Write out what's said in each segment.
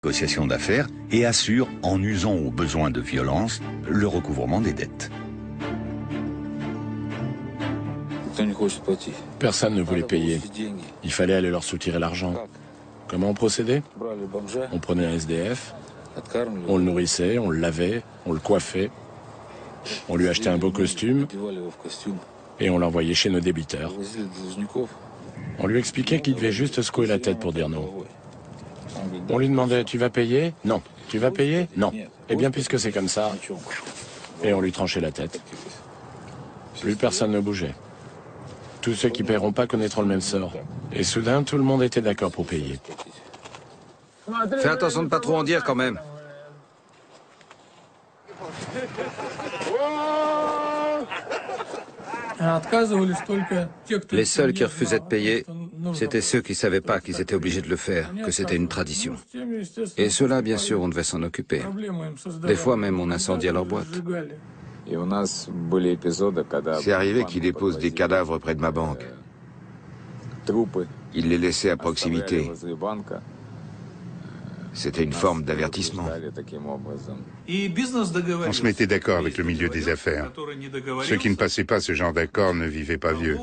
négociation d'affaires et assure, en usant au besoin de violence, le recouvrement des dettes. Personne ne voulait payer. Il fallait aller leur soutirer l'argent. Comment on procédait? On prenait un SDF, on le nourrissait, on le lavait, on le coiffait, on lui achetait un beau costume et on l'envoyait chez nos débiteurs. On lui expliquait qu'il devait juste secouer la tête pour dire non. On lui demandait « Tu vas payer ?»« Non. »« Tu vas payer ?»« Non. » Eh bien, puisque c'est comme ça, et on lui tranchait la tête. Plus personne ne bougeait. Tous ceux qui paieront pas connaîtront le même sort. Et soudain, tout le monde était d'accord pour payer. Fais attention de pas trop en dire quand même. Les seuls qui refusaient de payer, c'était ceux qui ne savaient pas qu'ils étaient obligés de le faire, que c'était une tradition. Et ceux-là, bien sûr, on devait s'en occuper. Des fois même, on incendiait leur boîte. C'est arrivé qu'il dépose des cadavres près de ma banque. Il les laissait à proximité. C'était une forme d'avertissement. On se mettait d'accord avec le milieu des affaires. Ceux qui ne passaient pas ce genre d'accord ne vivaient pas vieux.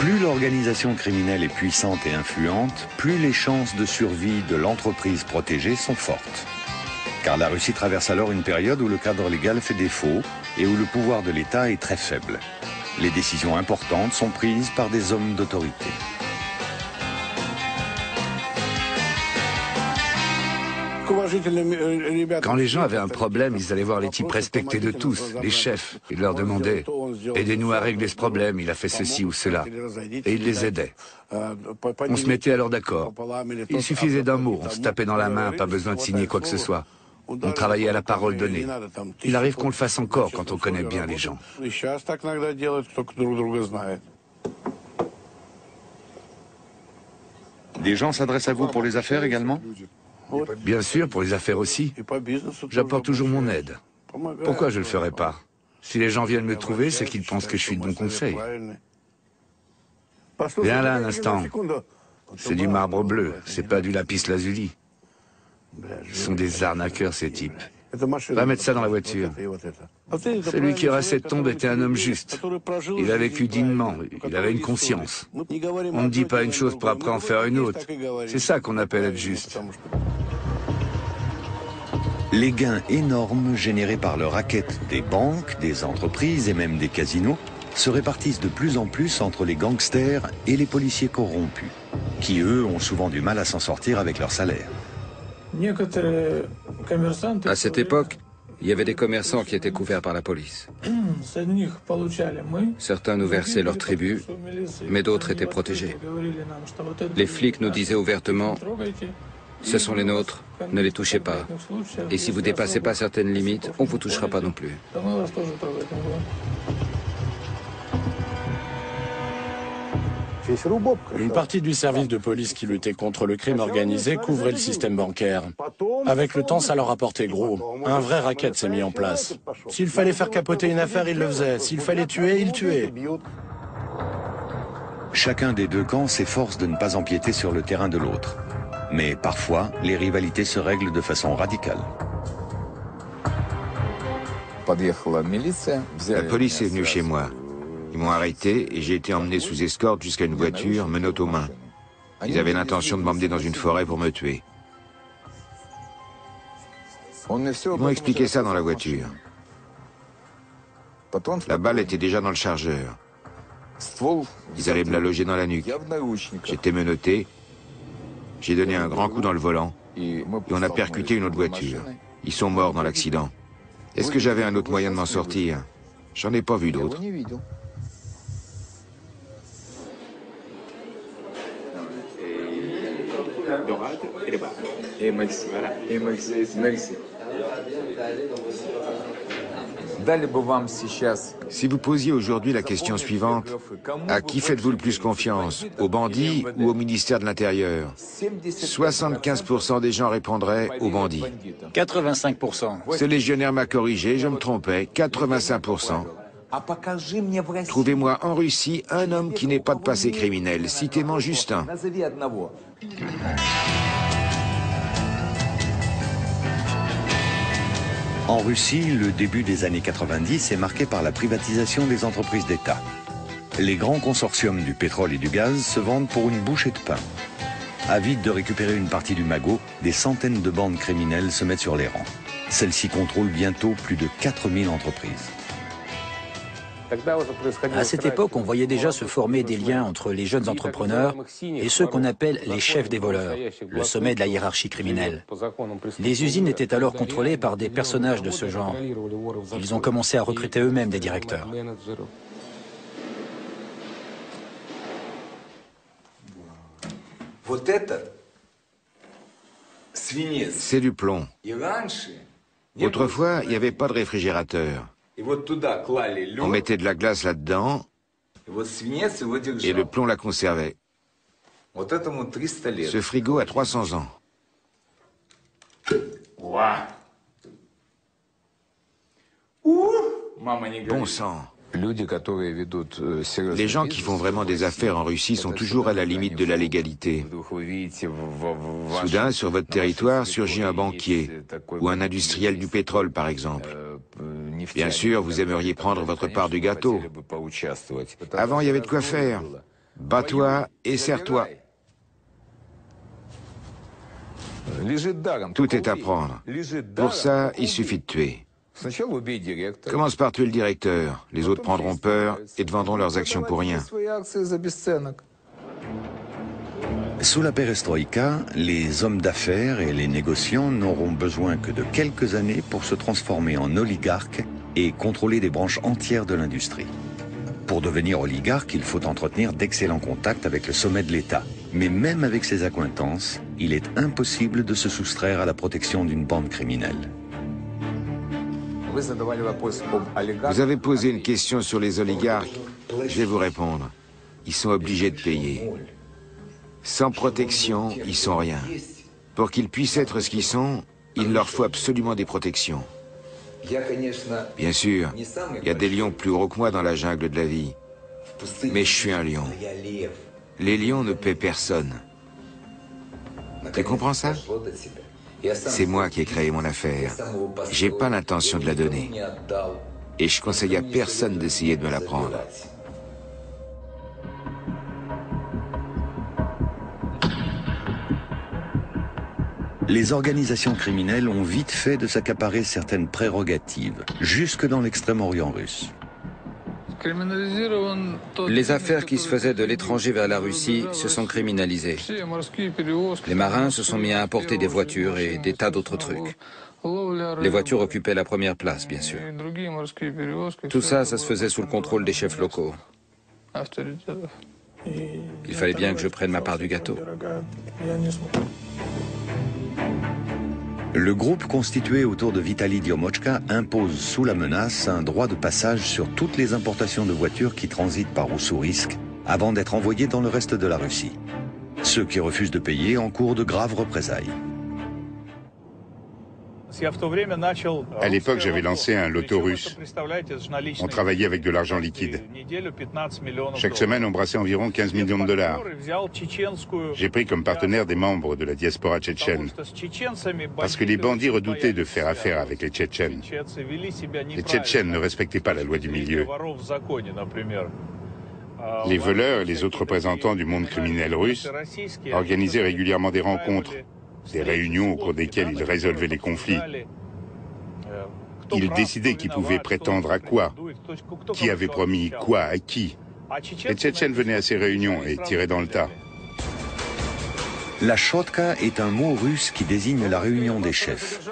Plus l'organisation criminelle est puissante et influente, plus les chances de survie de l'entreprise protégée sont fortes. Car la Russie traverse alors une période où le cadre légal fait défaut et où le pouvoir de l'État est très faible. Les décisions importantes sont prises par des hommes d'autorité. Quand les gens avaient un problème, ils allaient voir les types respectés de tous, les chefs. Ils leur demandaient « Aidez-nous à régler ce problème, il a fait ceci ou cela ». Et ils les aidaient. On se mettait alors d'accord. Il suffisait d'un mot, on se tapait dans la main, pas besoin de signer quoi que ce soit. On travaillait à la parole donnée. Il arrive qu'on le fasse encore quand on connaît bien les gens. Des gens s'adressent à vous pour les affaires également? Bien sûr, pour les affaires aussi. J'apporte toujours mon aide. Pourquoi je ne le ferais pas? Si les gens viennent me trouver, c'est qu'ils pensent que je suis de bon conseil. Viens là un instant. C'est du marbre bleu, c'est pas du lapis lazuli. Ce sont des arnaqueurs, ces types. Va mettre ça dans la voiture. Celui qui aura cette tombe était un homme juste. Il a vécu dignement, il avait une conscience. On ne dit pas une chose pour après en faire une autre. C'est ça qu'on appelle être juste. Les gains énormes générés par le racket des banques, des entreprises et même des casinos se répartissent de plus en plus entre les gangsters et les policiers corrompus, qui eux ont souvent du mal à s'en sortir avec leur salaire. À cette époque, il y avait des commerçants qui étaient couverts par la police. Certains nous versaient leur tribut, mais d'autres étaient protégés. Les flics nous disaient ouvertement « Ce sont les nôtres, ne les touchez pas. Et si vous ne dépassez pas certaines limites, on ne vous touchera pas non plus. » Une partie du service de police qui luttait contre le crime organisé couvrait le système bancaire. Avec le temps, ça leur apportait gros. Un vrai racket s'est mis en place. S'il fallait faire capoter une affaire, ils le faisaient. S'il fallait tuer, ils tuaient. Chacun des deux camps s'efforce de ne pas empiéter sur le terrain de l'autre. Mais parfois, les rivalités se règlent de façon radicale. La police est venue chez moi. Ils m'ont arrêté et j'ai été emmené sous escorte jusqu'à une voiture, menottes aux mains. Ils avaient l'intention de m'emmener dans une forêt pour me tuer. Ils m'ont expliqué ça dans la voiture. La balle était déjà dans le chargeur. Ils allaient me la loger dans la nuque. J'étais menotté. J'ai donné un grand coup dans le volant et on a percuté une autre voiture. Ils sont morts dans l'accident. Est-ce que j'avais un autre moyen de m'en sortir? J'en ai pas vu d'autre. Si vous posiez aujourd'hui la question suivante, à qui faites-vous le plus confiance, aux bandits ou au ministère de l'Intérieur? 75% des gens répondraient aux bandits. 85%. Ce légionnaire m'a corrigé, je me trompais, 85%. Trouvez-moi en Russie un homme qui n'ait pas de passé criminel. Citez-moi juste un. En Russie, le début des années 90 est marqué par la privatisation des entreprises d'État. Les grands consortiums du pétrole et du gaz se vendent pour une bouchée de pain. Avides de récupérer une partie du magot, des centaines de bandes criminelles se mettent sur les rangs. Celles-ci contrôlent bientôt plus de 4000 entreprises. À cette époque, on voyait déjà se former des liens entre les jeunes entrepreneurs et ceux qu'on appelle les chefs des voleurs, le sommet de la hiérarchie criminelle. Les usines étaient alors contrôlées par des personnages de ce genre. Ils ont commencé à recruter eux-mêmes des directeurs. C'est du plomb. Autrefois, il n'y avait pas de réfrigérateur. On mettait de la glace là-dedans et le plomb la conservait. Ce frigo a 300 ans. Bon sang. Les gens qui font vraiment des affaires en Russie sont toujours à la limite de la légalité. Soudain, sur votre territoire, surgit un banquier ou un industriel du pétrole, par exemple. Bien sûr, vous aimeriez prendre votre part du gâteau. Avant, il y avait de quoi faire. Bats-toi et serre-toi. Tout est à prendre. Pour ça, il suffit de tuer. Commence par tuer le directeur. Les autres prendront peur et te vendront leurs actions pour rien. Sous la perestroïka, les hommes d'affaires et les négociants n'auront besoin que de quelques années pour se transformer en oligarques et contrôler des branches entières de l'industrie. Pour devenir oligarque, il faut entretenir d'excellents contacts avec le sommet de l'État. Mais même avec ses accointances, il est impossible de se soustraire à la protection d'une bande criminelle. Vous avez posé une question sur les oligarques. Je vais vous répondre. Ils sont obligés de payer. Sans protection, ils sont rien. Pour qu'ils puissent être ce qu'ils sont, il leur faut absolument des protections. Bien sûr, il y a des lions plus gros que moi dans la jungle de la vie. Mais je suis un lion. Les lions ne paient personne. Tu comprends ça? C'est moi qui ai créé mon affaire. J'ai pas l'intention de la donner. Et je conseille à personne d'essayer de me la prendre. Les organisations criminelles ont vite fait de s'accaparer certaines prérogatives, jusque dans l'extrême-orient russe. Les affaires qui se faisaient de l'étranger vers la Russie se sont criminalisées. Les marins se sont mis à importer des voitures et des tas d'autres trucs. Les voitures occupaient la première place, bien sûr. Tout ça, ça se faisait sous le contrôle des chefs locaux. Il fallait bien que je prenne ma part du gâteau. Le groupe constitué autour de Vitali Diomochka impose sous la menace un droit de passage sur toutes les importations de voitures qui transitent par Ussurisk avant d'être envoyées dans le reste de la Russie. Ceux qui refusent de payer encourent de graves représailles. À l'époque, j'avais lancé un loto russe. On travaillait avec de l'argent liquide. Chaque semaine, on brassait environ 15 millions de dollars. J'ai pris comme partenaire des membres de la diaspora tchétchène. Parce que les bandits redoutaient de faire affaire avec les Tchétchènes. Les Tchétchènes ne respectaient pas la loi du milieu. Les voleurs et les autres représentants du monde criminel russe organisaient régulièrement des rencontres, des réunions au cours desquelles ils résolvaient les conflits. Ils décidaient qui pouvait prétendre à quoi, qui avait promis quoi à qui. Les Tchétchènes venaient à ces réunions et tiraient dans le tas. La chotka est un mot russe qui désigne la réunion des chefs.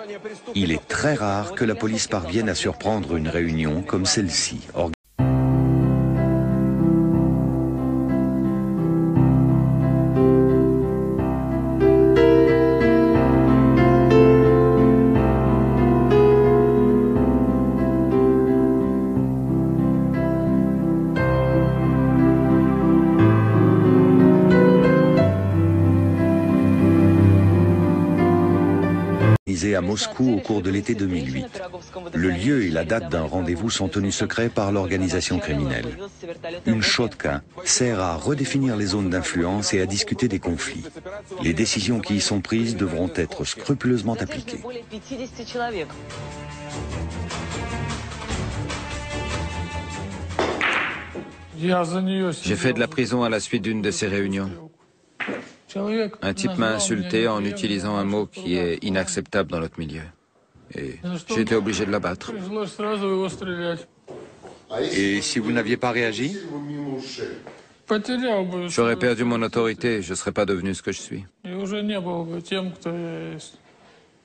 Il est très rare que la police parvienne à surprendre une réunion comme celle-ci. organisé à Moscou au cours de l'été 2008. Le lieu et la date d'un rendez-vous sont tenus secrets par l'organisation criminelle. Une chotka sert à redéfinir les zones d'influence et à discuter des conflits. Les décisions qui y sont prises devront être scrupuleusement appliquées. J'ai fait de la prison à la suite d'une de ces réunions. Un type m'a insulté en utilisant un mot qui est inacceptable dans notre milieu. Et j'ai été obligé de l'abattre. Et si vous n'aviez pas réagi? J'aurais perdu mon autorité, je ne serais pas devenu ce que je suis.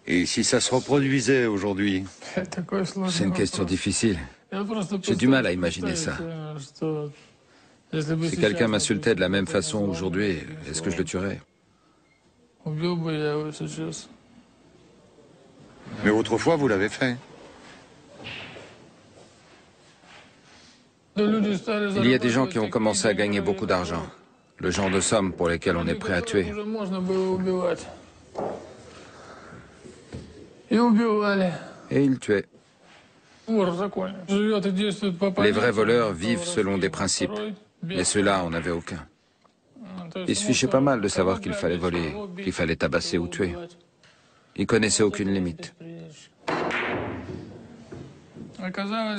Et si ça se reproduisait aujourd'hui? C'est une question difficile. J'ai du mal à imaginer ça. Si quelqu'un m'insultait de la même façon aujourd'hui, est-ce que je le tuerais? Mais autrefois, vous l'avez fait. Il y a des gens qui ont commencé à gagner beaucoup d'argent. Le genre de sommes pour lesquelles on est prêt à tuer. Et ils tuaient. Les vrais voleurs vivent selon des principes. Mais ceux-là, on n'avait aucun. Ils se fichaient pas mal de savoir qu'il fallait voler, qu'il fallait tabasser ou tuer. Ils connaissaient aucune limite.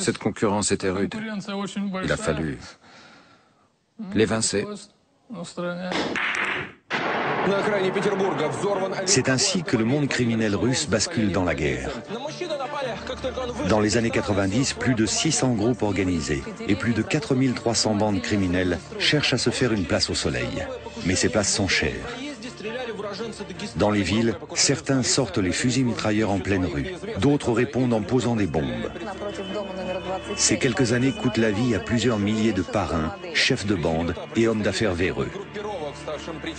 Cette concurrence était rude. Il a fallu l'évincer. C'est ainsi que le monde criminel russe bascule dans la guerre. Dans les années 90, plus de 600 groupes organisés et plus de 4300 bandes criminelles cherchent à se faire une place au soleil. Mais ces places sont chères. Dans les villes, certains sortent les fusils mitrailleurs en pleine rue. D'autres répondent en posant des bombes. Ces quelques années coûtent la vie à plusieurs milliers de parrains, chefs de bande et hommes d'affaires véreux.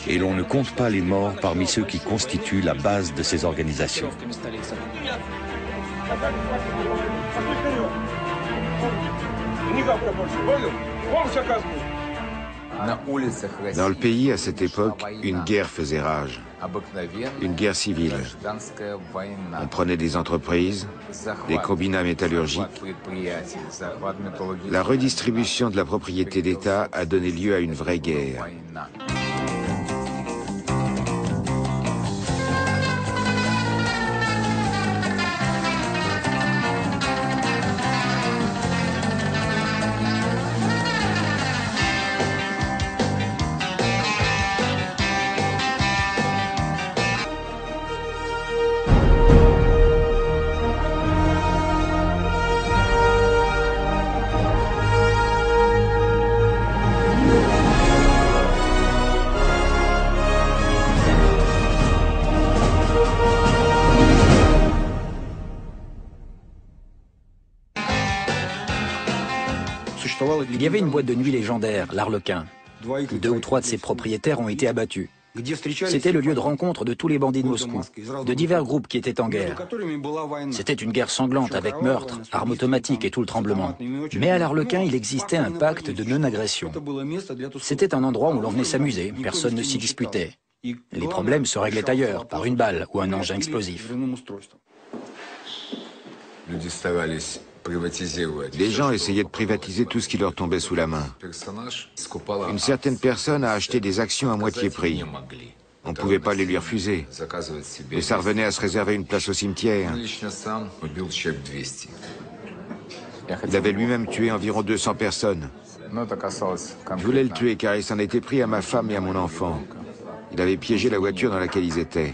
Et l'on ne compte pas les morts parmi ceux qui constituent la base de ces organisations. Dans le pays, à cette époque, une guerre faisait rage. Une guerre civile. On prenait des entreprises, des combinats métallurgiques. La redistribution de la propriété d'État a donné lieu à une vraie guerre. Il y avait une boîte de nuit légendaire, l'Arlequin. 2 ou 3 de ses propriétaires ont été abattus. C'était le lieu de rencontre de tous les bandits de Moscou, de divers groupes qui étaient en guerre. C'était une guerre sanglante avec meurtres, armes automatiques et tout le tremblement. Mais à l'Arlequin, il existait un pacte de non-agression. C'était un endroit où l'on venait s'amuser, personne ne s'y disputait. Les problèmes se réglaient ailleurs, par une balle ou un engin explosif. Les gens essayaient de privatiser tout ce qui leur tombait sous la main. Une certaine personne a acheté des actions à moitié prix. On ne pouvait pas les lui refuser. Et ça revenait à se réserver une place au cimetière. Il avait lui-même tué environ 200 personnes. Je voulais le tuer car il s'en était pris à ma femme et à mon enfant. Il avait piégé la voiture dans laquelle ils étaient.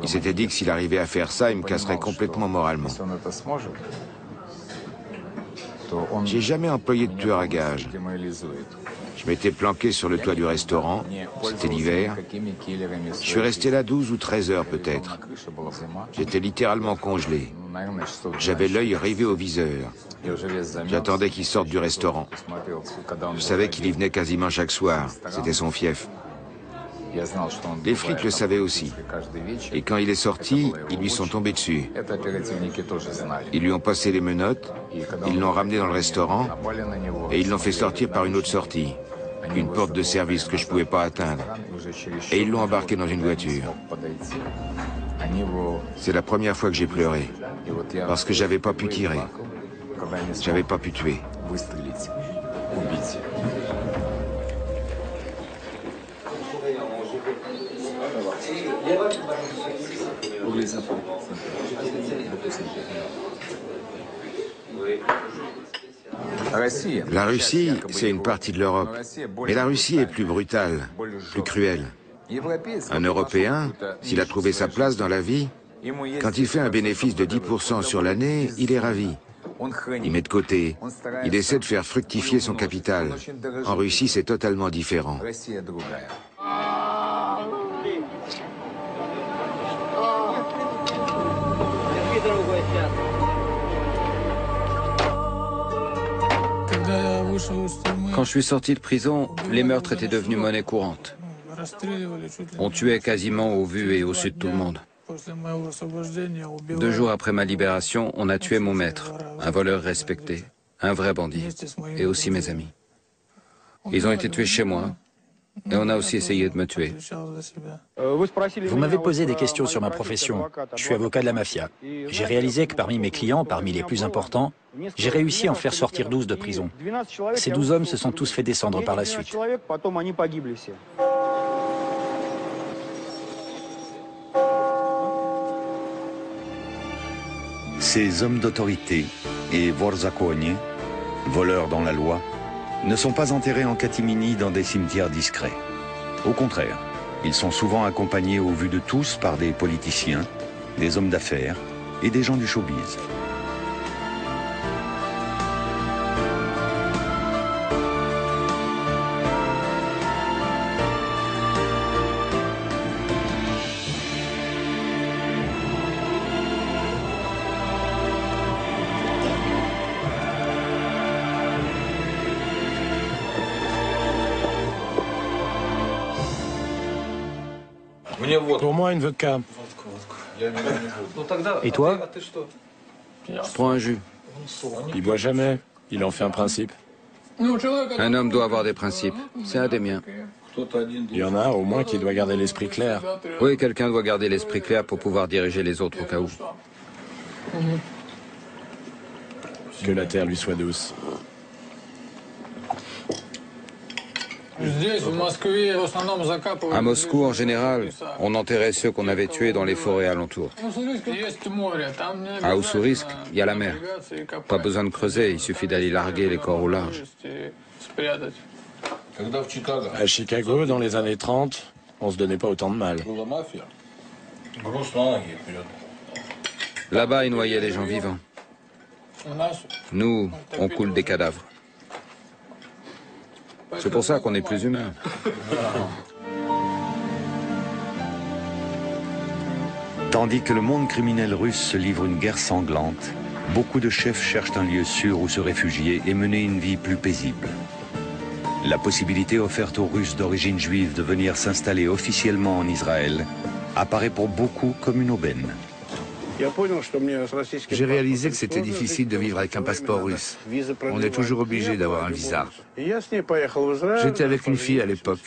Il s'était dit que s'il arrivait à faire ça, il me casserait complètement moralement. J'ai jamais employé de tueur à gages. Je m'étais planqué sur le toit du restaurant, c'était l'hiver. Je suis resté là 12 ou 13 heures peut-être. J'étais littéralement congelé. J'avais l'œil rivé au viseur. J'attendais qu'il sorte du restaurant. Je savais qu'il y venait quasiment chaque soir, c'était son fief. Les flics le savaient aussi. Et quand il est sorti, ils lui sont tombés dessus. Ils lui ont passé les menottes, ils l'ont ramené dans le restaurant et ils l'ont fait sortir par une autre sortie, une porte de service que je ne pouvais pas atteindre. Et ils l'ont embarqué dans une voiture. C'est la première fois que j'ai pleuré, parce que j'avais pas pu tirer, j'avais pas pu tuer. La Russie, c'est une partie de l'Europe, mais la Russie est plus brutale, plus cruelle. Un Européen, s'il a trouvé sa place dans la vie, quand il fait un bénéfice de 10% sur l'année, il est ravi. Il met de côté, il essaie de faire fructifier son capital. En Russie, c'est totalement différent. Quand je suis sorti de prison, les meurtres étaient devenus monnaie courante. On tuait quasiment au vu et au su de tout le monde. 2 jours après ma libération, on a tué mon maître, un voleur respecté, un vrai bandit, et aussi mes amis. Ils ont été tués chez moi, et on a aussi essayé de me tuer. Vous m'avez posé des questions sur ma profession. Je suis avocat de la mafia. J'ai réalisé que parmi mes clients, parmi les plus importants, j'ai réussi à en faire sortir 12 de prison. Ces 12 hommes se sont tous fait descendre par la suite. Ces hommes d'autorité et vorzakonie, voleurs dans la loi, ne sont pas enterrés en catimini dans des cimetières discrets. Au contraire, ils sont souvent accompagnés au vu de tous par des politiciens, des hommes d'affaires et des gens du showbiz. Pour moi, une vodka. Et toi? Je prends un jus. Il boit jamais. Il en fait un principe. Un homme doit avoir des principes. C'est un des miens. Il y en a au moins qui doit garder l'esprit clair. Oui, quelqu'un doit garder l'esprit clair pour pouvoir diriger les autres au cas où. Que la terre lui soit douce. À Moscou, en général, on enterrait ceux qu'on avait tués dans les forêts alentours. À Ussurisk, il y a la mer. Pas besoin de creuser, il suffit d'aller larguer les corps au large. À Chicago, dans les années 30, on se donnait pas autant de mal. Là-bas, ils noyaient les gens vivants. Nous, on coule des cadavres. C'est pour ça qu'on est plus humain. Tandis que le monde criminel russe se livre une guerre sanglante, beaucoup de chefs cherchent un lieu sûr où se réfugier et mener une vie plus paisible. La possibilité offerte aux Russes d'origine juive de venir s'installer officiellement en Israël apparaît pour beaucoup comme une aubaine. J'ai réalisé que c'était difficile de vivre avec un passeport russe. On est toujours obligé d'avoir un visa. J'étais avec une fille à l'époque.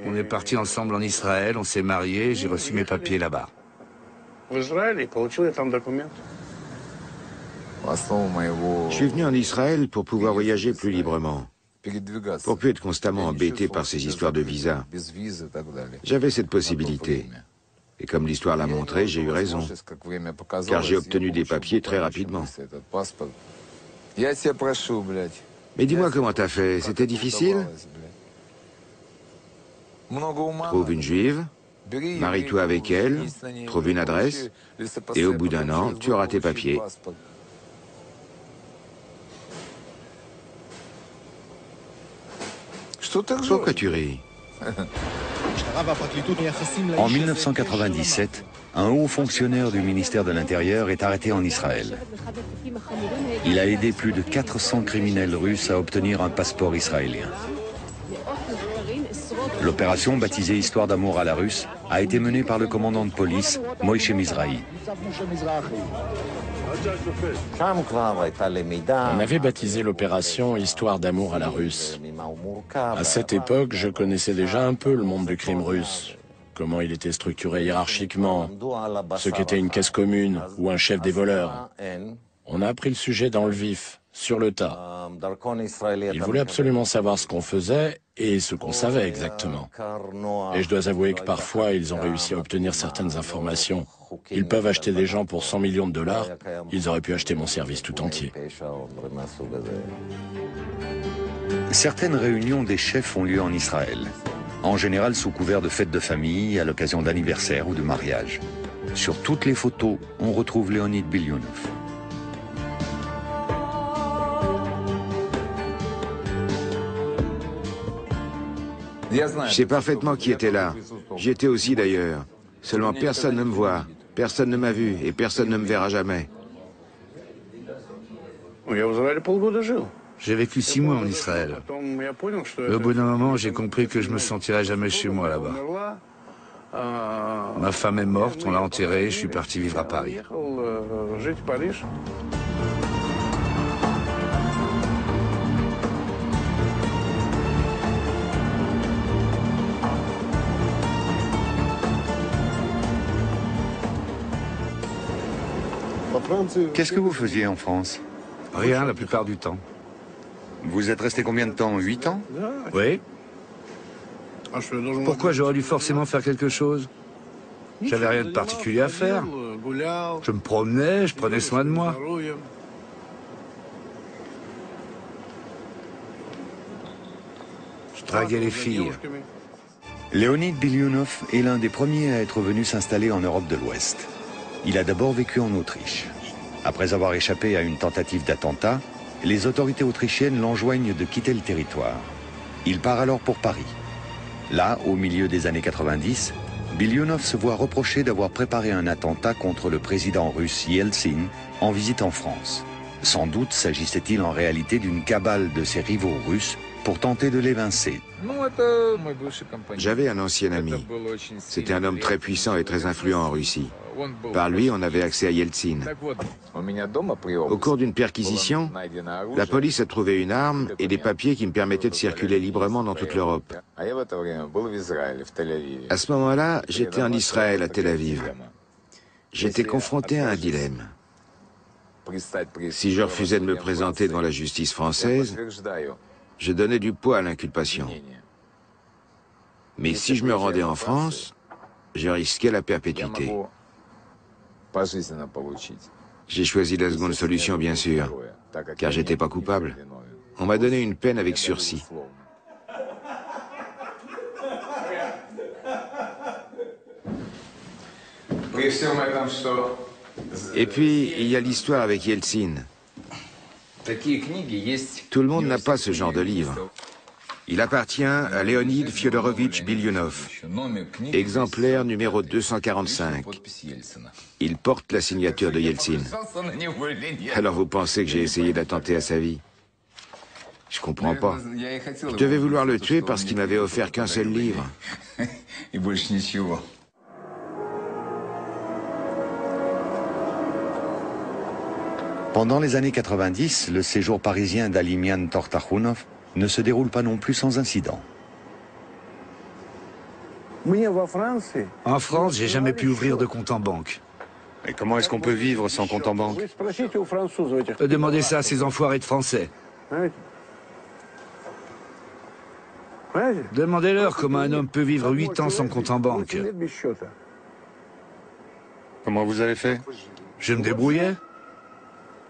On est partis ensemble en Israël, on s'est mariés, j'ai reçu mes papiers là-bas. Je suis venu en Israël pour pouvoir voyager plus librement, pour plus être constamment embêté par ces histoires de visa. J'avais cette possibilité. Et comme l'histoire l'a montré, j'ai eu raison, car j'ai obtenu des papiers très rapidement. Mais dis-moi comment t'as fait, c'était difficile? Trouve une juive, marie-toi avec elle, trouve une adresse, et au bout d'1 an, tu auras tes papiers. Pourquoi tu ris? En 1997, un haut fonctionnaire du ministère de l'Intérieur est arrêté en Israël. Il a aidé plus de 400 criminels russes à obtenir un passeport israélien. L'opération, baptisée Histoire d'amour à la russe, a été menée par le commandant de police, Moïse Mizrahi. On avait baptisé l'opération Histoire d'amour à la russe. À cette époque, je connaissais déjà un peu le monde du crime russe. comment il était structuré hiérarchiquement, ce qu'était une caisse commune ou un chef des voleurs. On a appris le sujet dans le vif, sur le tas. Il voulait absolument savoir ce qu'on faisait et ce qu'on savait exactement. Et je dois avouer que parfois, ils ont réussi à obtenir certaines informations. Ils peuvent acheter des gens pour 100 millions de dollars. Ils auraient pu acheter mon service tout entier. Certaines réunions des chefs ont lieu en Israël, en général sous couvert de fêtes de famille, à l'occasion d'anniversaires ou de mariages. Sur toutes les photos, on retrouve Leonid Bilyunov. Je sais parfaitement qui était là. J'y étais aussi d'ailleurs. Seulement personne ne me voit, personne ne m'a vu et personne ne me verra jamais. J'ai vécu 6 mois en Israël. Mais au bout d'un moment, j'ai compris que je me sentirais jamais chez moi là-bas. Ma femme est morte, on l'a enterrée, je suis parti vivre à Paris. Qu'est-ce que vous faisiez en France? Rien la plupart du temps. Vous êtes resté combien de temps? 8 ans? Oui. Pourquoi j'aurais dû forcément faire quelque chose? J'avais rien de particulier à faire. Je me promenais, je prenais soin de moi. Je draguais les filles. Leonid Bilyunov est l'un des premiers à être venu s'installer en Europe de l'Ouest. Il a d'abord vécu en Autriche. Après avoir échappé à une tentative d'attentat, les autorités autrichiennes l'enjoignent de quitter le territoire. Il part alors pour Paris. Là, au milieu des années 90, Bilyunov se voit reprocher d'avoir préparé un attentat contre le président russe Yeltsin en visite en France. Sans doute s'agissait-il en réalité d'une cabale de ses rivaux russes pour tenter de l'évincer. J'avais un ancien ami. C'était un homme très puissant et très influent en Russie. Par lui, on avait accès à Yeltsin. Au cours d'une perquisition, la police a trouvé une arme et des papiers qui me permettaient de circuler librement dans toute l'Europe. À ce moment-là, j'étais en Israël, à Tel Aviv. J'étais confronté à un dilemme. Si je refusais de me présenter devant la justice française, je donnais du poids à l'inculpation. Mais si je me rendais en France, je risquais la perpétuité. J'ai choisi la seconde solution, bien sûr, car j'étais pas coupable. On m'a donné une peine avec sursis. Et puis, il y a l'histoire avec Yeltsin. Tout le monde n'a pas ce genre de livre. Il appartient à Leonid Fyodorovitch Bilyunov, exemplaire numéro 245. Il porte la signature de Yeltsin. Alors vous pensez que j'ai essayé d'attenter à sa vie? Je comprends pas. Je devais vouloir le tuer parce qu'il m'avait offert qu'un seul livre. Pendant les années 90, le séjour parisien d'Alimian Tortakhunov ne se déroule pas non plus sans incident. En France, j'ai jamais pu ouvrir de compte en banque. Et comment est-ce qu'on peut vivre sans compte en banque? Demandez ça à ces enfoirés de Français. Demandez-leur comment un homme peut vivre 8 ans sans compte en banque. Comment vous avez fait? Je me débrouillais.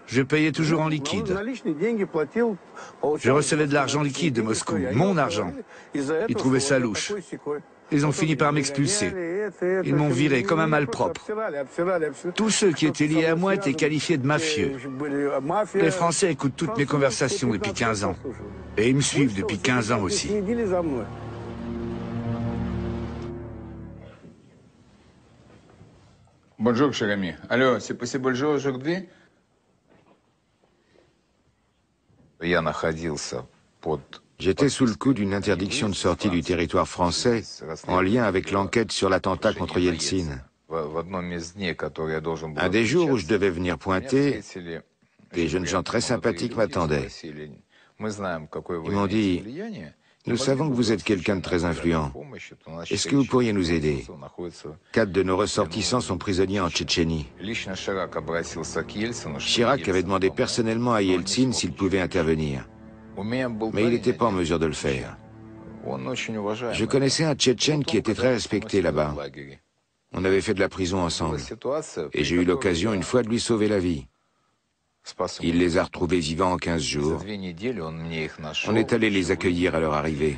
Je payais toujours en liquide. Je recevais de l'argent liquide de Moscou, mon argent. Ils trouvaient ça louche. Ils ont fini par m'expulser. Ils m'ont viré comme un malpropre. Tous ceux qui étaient liés à moi étaient qualifiés de mafieux. Les Français écoutent toutes mes conversations depuis 15 ans. Et ils me suivent depuis 15 ans aussi. Bonjour, cher ami. Alors, c'est possible aujourd'hui? J'étais sous le coup d'une interdiction de sortie du territoire français en lien avec l'enquête sur l'attentat contre Yeltsin. Un des jours où je devais venir pointer, des jeunes gens très sympathiques m'attendaient. Ils m'ont dit Nous savons que vous êtes quelqu'un de très influent. Est-ce que vous pourriez nous aider? 4 de nos ressortissants sont prisonniers en Tchétchénie. Chirac avait demandé personnellement à Yeltsin s'il pouvait intervenir. Mais il n'était pas en mesure de le faire. Je connaissais un Tchétchène qui était très respecté là-bas. On avait fait de la prison ensemble. Et j'ai eu l'occasion une fois de lui sauver la vie. Il les a retrouvés vivants en 15 jours. On est allé les accueillir à leur arrivée.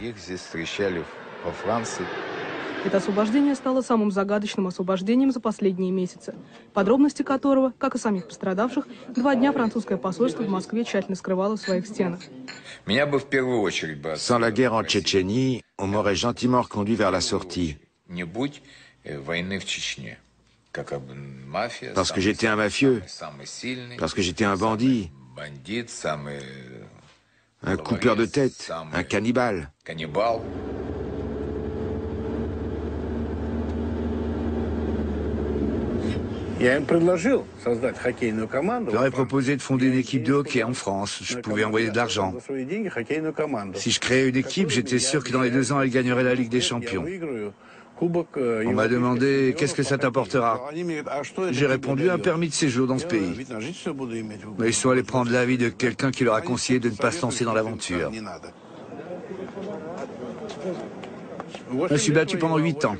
Это освобождение стало самым загадочным освобождением за последние месяцы, подробности которого, как и самих пострадавших, 2 дня французское посольство в Москве тщательно скрывало в своих стенах. Sans la guerre en Tchétchénie, on m'aurait gentiment reconduit vers la sortie. Parce que j'étais un mafieux, parce que j'étais un bandit, un coupeur de tête, un cannibale. Je leur ai proposé de fonder une équipe de hockey en France. Je pouvais envoyer de l'argent. Si je créais une équipe, j'étais sûr que dans les 2 ans, elle gagnerait la Ligue des Champions. On m'a demandé « Qu'est-ce que ça t'apportera ?» J'ai répondu « Un permis de séjour dans ce pays ». Mais ils sont allés prendre l'avis de quelqu'un qui leur a conseillé de ne pas se lancer dans l'aventure. Je me suis battu pendant 8 ans.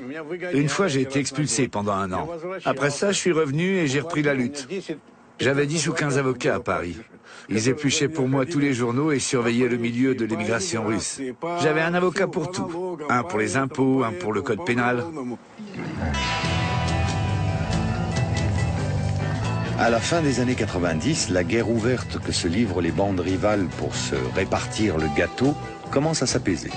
Et une fois, j'ai été expulsé pendant 1 an. Après ça, je suis revenu et j'ai repris la lutte. J'avais 10 ou 15 avocats à Paris. Ils épluchaient pour moi tous les journaux et surveillaient le milieu de l'émigration russe. J'avais un avocat pour tout. Un pour les impôts, un pour le code pénal. À la fin des années 90, la guerre ouverte que se livrent les bandes rivales pour se répartir le gâteau commence à s'apaiser.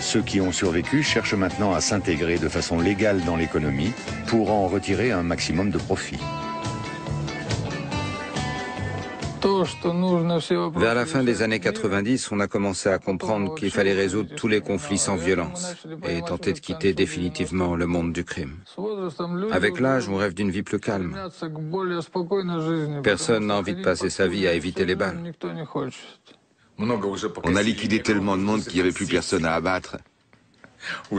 Ceux qui ont survécu cherchent maintenant à s'intégrer de façon légale dans l'économie pour en retirer un maximum de profit. Vers la fin des années 90, on a commencé à comprendre qu'il fallait résoudre tous les conflits sans violence et tenter de quitter définitivement le monde du crime. Avec l'âge, on rêve d'une vie plus calme. Personne n'a envie de passer sa vie à éviter les balles. On a liquidé tellement de monde qu'il n'y avait plus personne à abattre.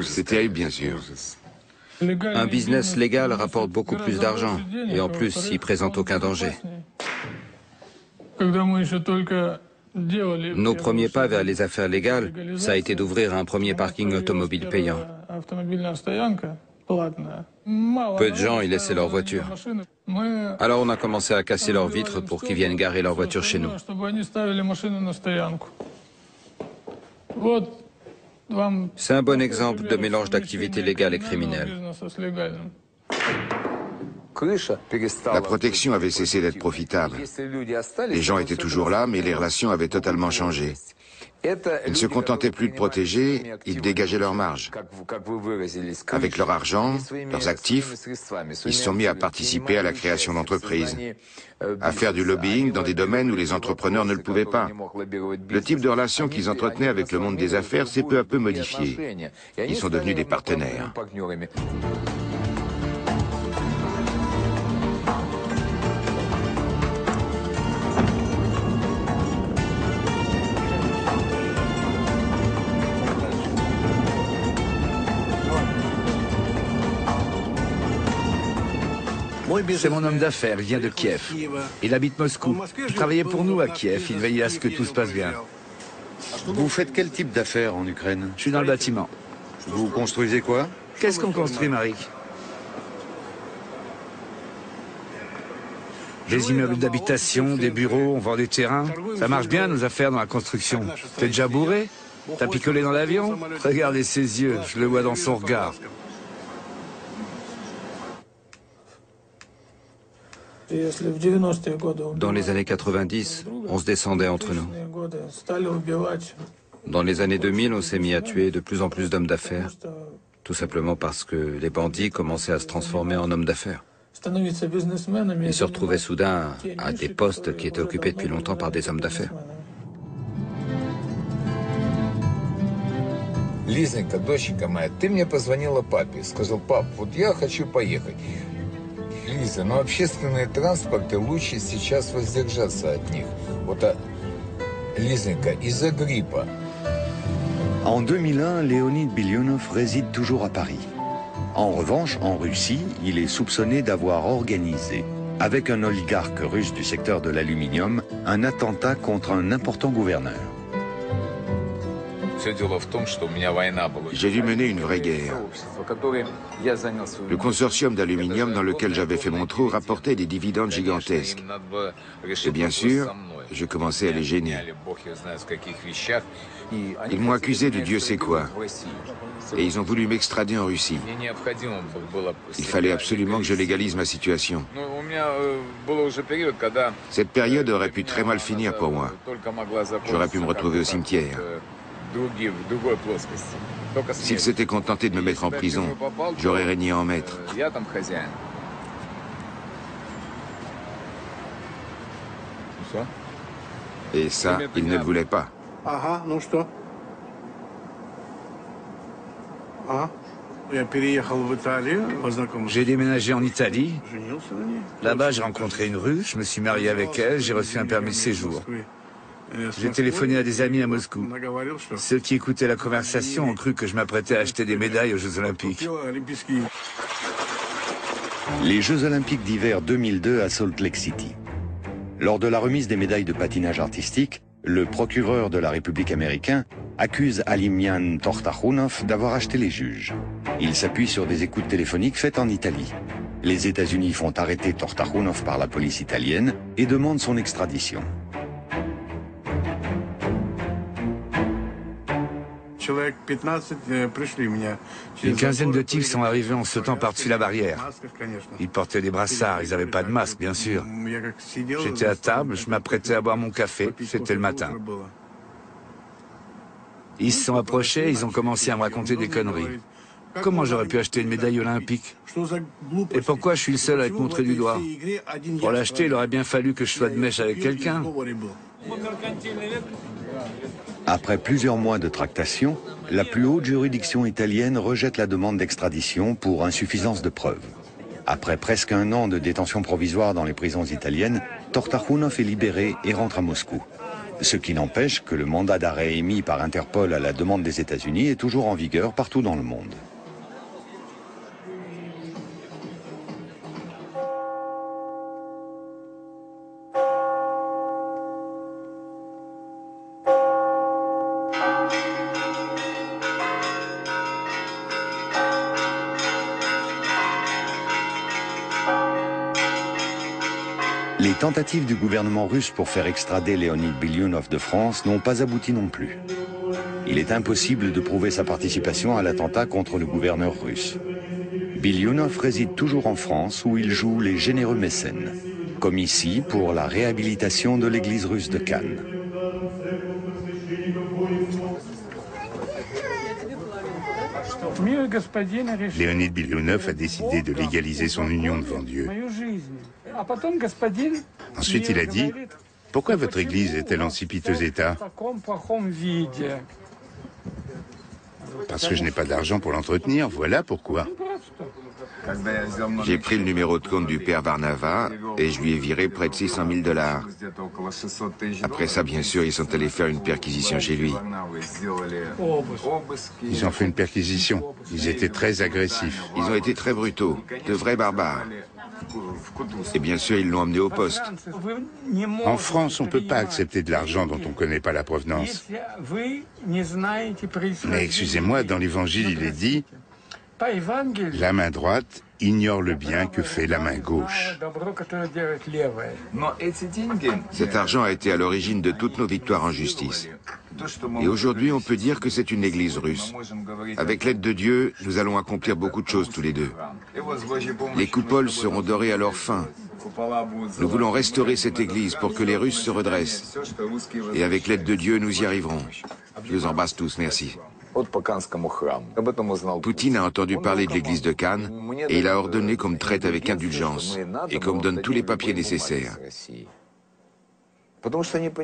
C'est terrible, bien sûr. Un business légal rapporte beaucoup plus d'argent et en plus, il présente aucun danger. Nos premiers pas vers les affaires légales, ça a été d'ouvrir un premier parking automobile payant. Peu de gens y laissaient leur voiture. Alors on a commencé à casser leurs vitres pour qu'ils viennent garer leur voiture chez nous. C'est un bon exemple de mélange d'activités légales et criminelles. La protection avait cessé d'être profitable. Les gens étaient toujours là, mais les relations avaient totalement changé. Ils ne se contentaient plus de protéger, ils dégageaient leur marge. Avec leur argent, leurs actifs, ils se sont mis à participer à la création d'entreprises, à faire du lobbying dans des domaines où les entrepreneurs ne le pouvaient pas. Le type de relation qu'ils entretenaient avec le monde des affaires s'est peu à peu modifié. Ils sont devenus des partenaires. C'est mon homme d'affaires, il vient de Kiev. Il habite Moscou. Il travaillait pour nous à Kiev, il veillait à ce que tout se passe bien. Vous faites quel type d'affaires en Ukraine? Je suis dans le bâtiment. Vous construisez quoi? Qu'est-ce qu'on construit, Marie? Des immeubles d'habitation, des bureaux, on vend des terrains. Ça marche bien, nos affaires dans la construction. T'es déjà bourré? T'as picolé dans l'avion? Regardez ses yeux, je le vois dans son regard. Dans les années 90, on se descendait entre nous. Dans les années 2000, on s'est mis à tuer de plus en plus d'hommes d'affaires, tout simplement parce que les bandits commençaient à se transformer en hommes d'affaires. Ils se retrouvaient soudain à des postes qui étaient occupés depuis longtemps par des hommes d'affaires. Лизонька, доченька моя, ты мне позвонила папе, сказал: пап, вот я хочу поехать. Лиза, но общественные транспорты лучше сейчас воздержаться от них. Вот, Лизонька, из-за гриппа. En 2001, Leonid Bilyunov réside toujours à Paris. En revanche, en Russie, il est soupçonné d'avoir organisé, avec un oligarque russe du secteur de l'aluminium, un attentat contre un important gouverneur. J'ai dû mener une vraie guerre. Le consortium d'aluminium dans lequel j'avais fait mon trou rapportait des dividendes gigantesques. Et bien sûr, je commençais à les gêner. Ils m'ont accusé de Dieu sait quoi. Et ils ont voulu m'extrader en Russie. Il fallait absolument que je légalise ma situation. Cette période aurait pu très mal finir pour moi. J'aurais pu me retrouver au cimetière. S'ils s'étaient contentés de me mettre en prison, j'aurais régné en maître. Et ça, ils ne le voulaient pas. J'ai déménagé en Italie. Là-bas, j'ai rencontré une Russe, je me suis marié avec elle, j'ai reçu un permis de séjour. J'ai téléphoné à des amis à Moscou. Ceux qui écoutaient la conversation ont cru que je m'apprêtais à acheter des médailles aux Jeux Olympiques. Les Jeux Olympiques d'hiver 2002 à Salt Lake City. Lors de la remise des médailles de patinage artistique, le procureur de la République américain accuse Alimian Tortakhunov d'avoir acheté les juges. Il s'appuie sur des écoutes téléphoniques faites en Italie. Les États-Unis font arrêter Tortakhunov par la police italienne et demandent son extradition. Une quinzaine de types sont arrivés en sautant par-dessus la barrière. Ils portaient des brassards, ils n'avaient pas de masque, bien sûr. J'étais à table, je m'apprêtais à boire mon café, c'était le matin. Ils se sont approchés, ils ont commencé à me raconter des conneries. Comment j'aurais pu acheter une médaille olympique? Et pourquoi je suis le seul à être montré du doigt? Pour l'acheter, il aurait bien fallu que je sois de mèche avec quelqu'un. Après plusieurs mois de tractation, la plus haute juridiction italienne rejette la demande d'extradition pour insuffisance de preuves. Après presque un an de détention provisoire dans les prisons italiennes, Tortakhunov est libéré et rentre à Moscou. Ce qui n'empêche que le mandat d'arrêt émis par Interpol à la demande des États-Unis est toujours en vigueur partout dans le monde. Les tentatives du gouvernement russe pour faire extrader Leonid Bilyunov de France n'ont pas abouti non plus. Il est impossible de prouver sa participation à l'attentat contre le gouverneur russe. Bilyunov réside toujours en France où il joue les généreux mécènes, comme ici pour la réhabilitation de l'église russe de Cannes. Leonid Bilyunov a décidé de légaliser son union devant Dieu. Ensuite, il a dit « Pourquoi votre église est-elle en si piteux état ?» Parce que je n'ai pas d'argent pour l'entretenir, voilà pourquoi. J'ai pris le numéro de compte du père Varnava et je lui ai viré près de 600 000 $. Après ça, bien sûr, ils sont allés faire une perquisition chez lui. Ils ont fait une perquisition. Ils étaient très agressifs. Ils ont été très brutaux, de vrais barbares. Et bien sûr, ils l'ont emmené au poste. En France, on ne peut pas accepter de l'argent dont on ne connaît pas la provenance. Mais excusez-moi, dans l'Évangile, il est dit « La main droite ignore le bien que fait la main gauche ». Cet argent a été à l'origine de toutes nos victoires en justice. Et aujourd'hui, on peut dire que c'est une église russe. Avec l'aide de Dieu, nous allons accomplir beaucoup de choses tous les deux. Les coupoles seront dorées à leur fin. Nous voulons restaurer cette église pour que les Russes se redressent. Et avec l'aide de Dieu, nous y arriverons. Je vous embrasse tous, merci. Poutine a entendu parler de l'église de Cannes et il a ordonné qu'on me traite avec indulgence et qu'on me donne tous les papiers nécessaires.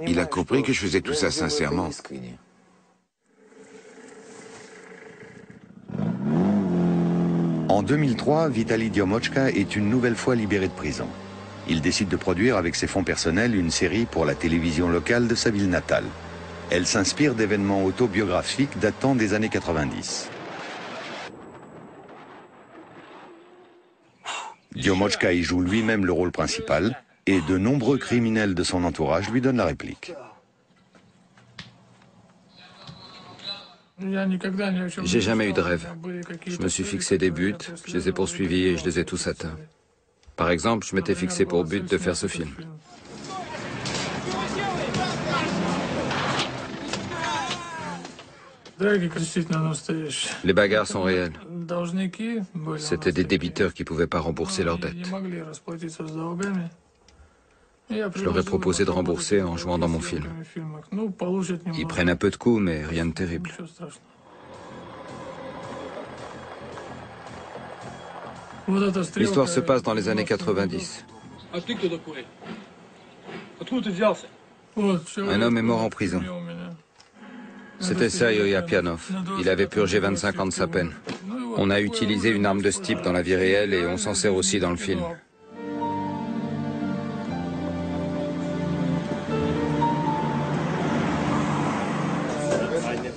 Il a compris que je faisais tout ça sincèrement. En 2003, Vitali Diomochka est une nouvelle fois libéré de prison. Il décide de produire avec ses fonds personnels une série pour la télévision locale de sa ville natale. Elle s'inspire d'événements autobiographiques datant des années 90. Diomochka y joue lui-même le rôle principal et de nombreux criminels de son entourage lui donnent la réplique. J'ai jamais eu de rêve. Je me suis fixé des buts, je les ai poursuivis et je les ai tous atteints. Par exemple, je m'étais fixé pour but de faire ce film. Les bagarres sont réelles. C'était des débiteurs qui ne pouvaient pas rembourser leurs dettes. Je leur ai proposé de rembourser en jouant dans mon film. Ils prennent un peu de coups, mais rien de terrible. L'histoire se passe dans les années 90. Un homme est mort en prison. C'était Sergei Apianov. Il avait purgé 25 ans de sa peine. On a utilisé une arme de ce type dans la vie réelle et on s'en sert aussi dans le film.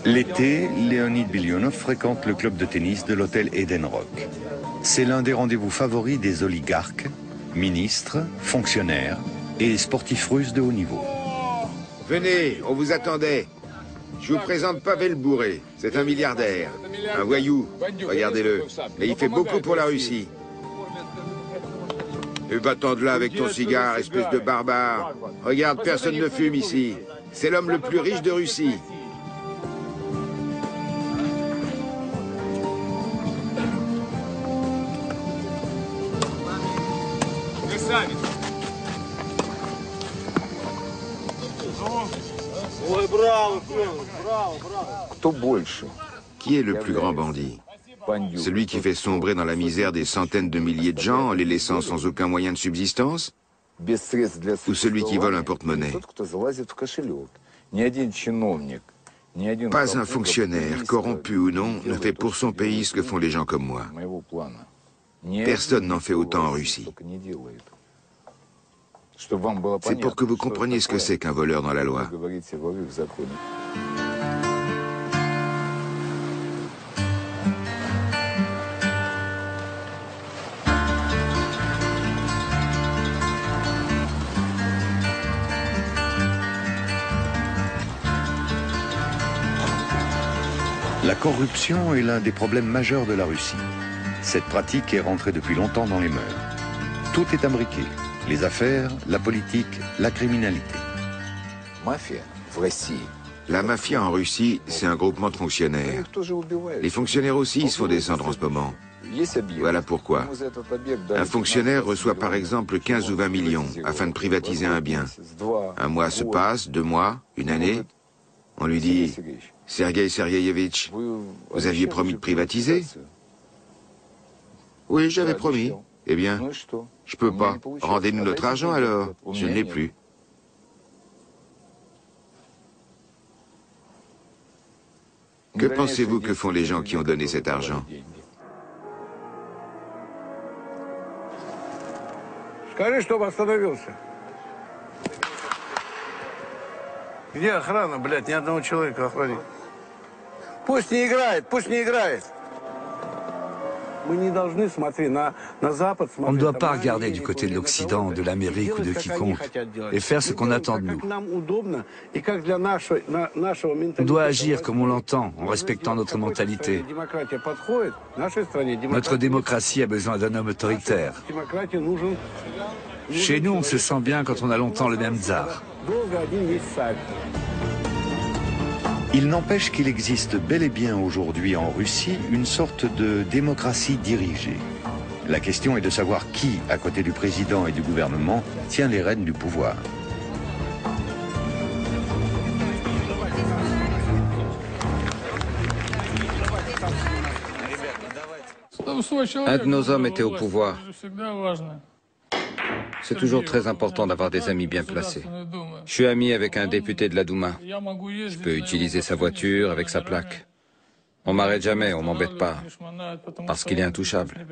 L'été, Leonid Bilionov fréquente le club de tennis de l'hôtel Eden Rock. C'est l'un des rendez-vous favoris des oligarques, ministres, fonctionnaires et sportifs russes de haut niveau. Venez, on vous attendait. Je vous présente Pavel Bourré. C'est un milliardaire, un voyou. Regardez-le. Et il fait beaucoup pour la Russie. Et va-t'en de là avec ton cigare, espèce de barbare. Regarde, personne ne fume ici. C'est l'homme le plus riche de Russie. Qui est le plus grand bandit? Celui qui fait sombrer dans la misère des centaines de milliers de gens en les laissant sans aucun moyen de subsistance? Ou celui qui vole un porte-monnaie? Pas un fonctionnaire, corrompu ou non, ne fait pour son pays ce que font les gens comme moi. Personne n'en fait autant en Russie. C'est pour que vous compreniez ce que c'est qu'un voleur dans la loi. La corruption est l'un des problèmes majeurs de la Russie. Cette pratique est rentrée depuis longtemps dans les mœurs. Tout est imbriqué. Les affaires, la politique, la criminalité. La mafia en Russie, c'est un groupement de fonctionnaires. Les fonctionnaires aussi se font descendre en ce moment. Voilà pourquoi. Un fonctionnaire reçoit par exemple 15 ou 20 millions afin de privatiser un bien. Un mois se passe, 2 mois, une année. On lui dit « Sergei Sergeyevitch, vous aviez promis de privatiser ?»« Oui, j'avais promis. » Eh bien, je peux pas. Rendez-nous notre argent alors. Je ne l'ai plus. Que pensez-vous que font les gens qui ont donné cet argent? Скажи, чтобы остановился. Где охрана, блядь, ни одного человека охранить. Пусть не играет, пусть не играет. On ne doit pas regarder du côté de l'Occident, de l'Amérique ou de quiconque et faire ce qu'on attend de nous. On doit agir comme on l'entend, en respectant notre mentalité. Notre démocratie a besoin d'un homme autoritaire. Chez nous, on se sent bien quand on a longtemps le même tsar. Il n'empêche qu'il existe bel et bien aujourd'hui en Russie une sorte de démocratie dirigée. La question est de savoir qui, à côté du président et du gouvernement, tient les rênes du pouvoir. Un de nos hommes était au pouvoir. C'est toujours très important d'avoir des amis bien placés. Je suis ami avec un député de la Douma. Je peux utiliser sa voiture avec sa plaque. On m'arrête jamais, on m'embête pas, parce qu'il est intouchable.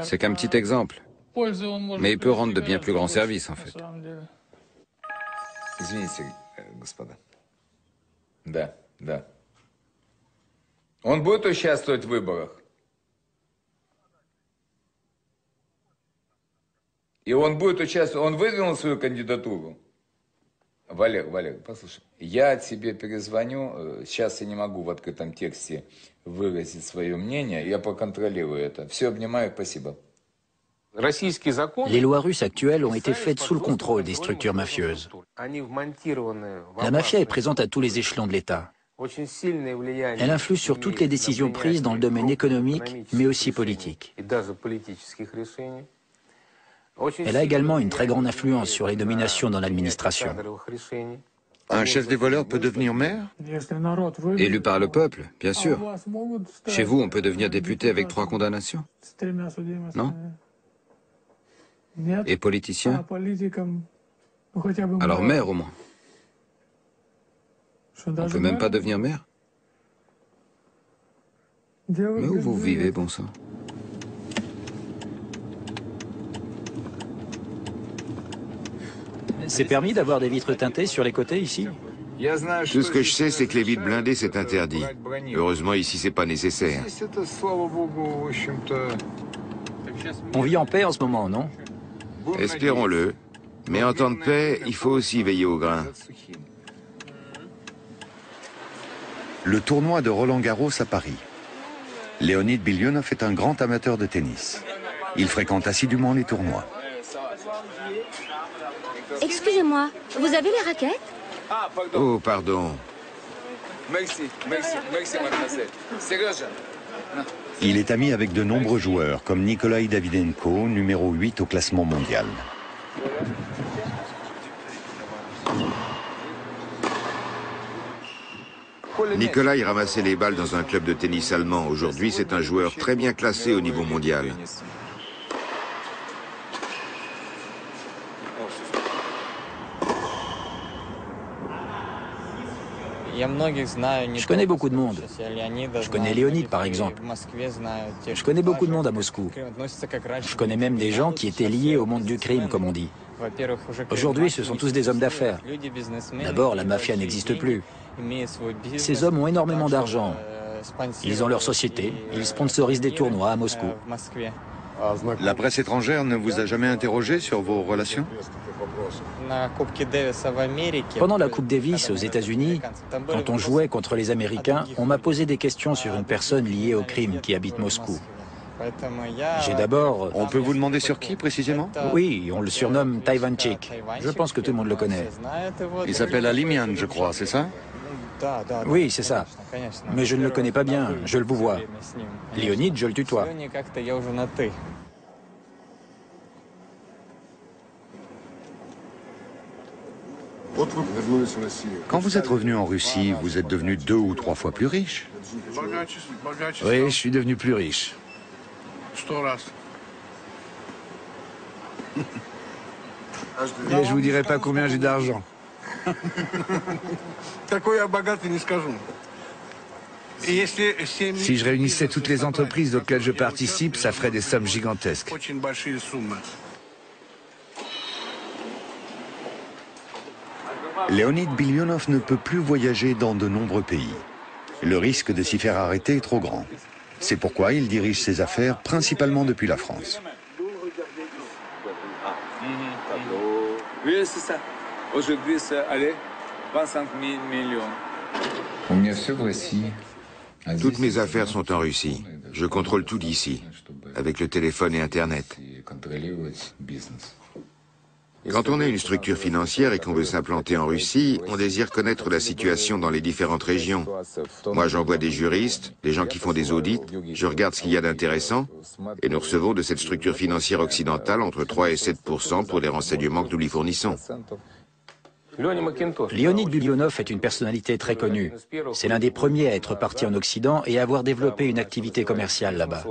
C'est qu'un petit exemple, Mais il peut rendre de bien plus grands services, en fait. Извините, господа. Да, да. Он будет участвовать в выборах? И он будет участвовать, он выдвинул свою кандидатуру? Валер, послушай, я тебе перезвоню, сейчас я не могу в открытом тексте выразить свое мнение, я проконтролирую это. Все, обнимаю, спасибо. Les lois russes actuelles ont été faites sous le contrôle des structures mafieuses. La mafia est présente à tous les échelons de l'État. Elle influe sur toutes les décisions prises dans le domaine économique, mais aussi politique. Elle a également une très grande influence sur les nominations dans l'administration. Un chef des voleurs peut devenir maire? Élu par le peuple, bien sûr. Chez vous, on peut devenir député avec 3 condamnations? Non? Et politicien? Alors maire au moins. On ne peut même pas devenir maire? Mais où vous vivez, bon sang? C'est permis d'avoir des vitres teintées sur les côtés ici? Tout ce que je sais, c'est que les vitres blindées, c'est interdit. Heureusement, ici, c'est pas nécessaire. On vit en paix en ce moment, non? Espérons-le. Mais en temps de paix, il faut aussi veiller au grain. Le tournoi de Roland-Garros à Paris. Leonid Bilyonov est un grand amateur de tennis. Il fréquente assidûment les tournois. Excusez-moi, vous avez les raquettes? Oh, pardon. Merci, mademoiselle. Seriousement. Il est ami avec de nombreux joueurs, comme Nikolai Davydenko, numéro 8 au classement mondial. Nikolai ramassait les balles dans un club de tennis allemand. Aujourd'hui, c'est un joueur très bien classé au niveau mondial. Je connais beaucoup de monde. Je connais Léonid, par exemple. Je connais beaucoup de monde à Moscou. Je connais même des gens qui étaient liés au monde du crime, comme on dit. Aujourd'hui, ce sont tous des hommes d'affaires. D'abord, la mafia n'existe plus. Ces hommes ont énormément d'argent. Ils ont leur société, ils sponsorisent des tournois à Moscou. La presse étrangère ne vous a jamais interrogé sur vos relations? Pendant la Coupe Davis aux États-Unis, quand on jouait contre les Américains, on m'a posé des questions sur une personne liée au crime qui habite Moscou. J'ai d'abord... On peut vous demander sur qui précisément? Oui, on le surnomme Taivanchik. Je pense que tout le monde le connaît. Il s'appelle Alimian, je crois, c'est ça? Oui, c'est ça. Mais je ne le connais pas bien, je le vous vois. Léonid, je le tutoie. Quand vous êtes revenu en Russie, vous êtes devenu 2 ou 3 fois plus riche? Oui, je suis devenu plus riche. Mais je vous dirai pas combien j'ai d'argent. Si je réunissais toutes les entreprises auxquelles je participe, ça ferait des sommes gigantesques. Leonid Bilyonov ne peut plus voyager dans de nombreux pays. Le risque de s'y faire arrêter est trop grand. C'est pourquoi il dirige ses affaires principalement depuis la France. Oui, c'est ça. Aujourd'hui, c'est 25 millions. Toutes mes affaires sont en Russie. Je contrôle tout d'ici, avec le téléphone et Internet. Quand on est une structure financière et qu'on veut s'implanter en Russie, on désire connaître la situation dans les différentes régions. Moi, j'envoie des juristes, des gens qui font des audits, je regarde ce qu'il y a d'intéressant, et nous recevons de cette structure financière occidentale entre 3 et 7% pour les renseignements que nous lui fournissons. Leonid Bilyonov est une personnalité très connue. C'est l'un des premiers à être parti en Occident et à avoir développé une activité commerciale là-bas.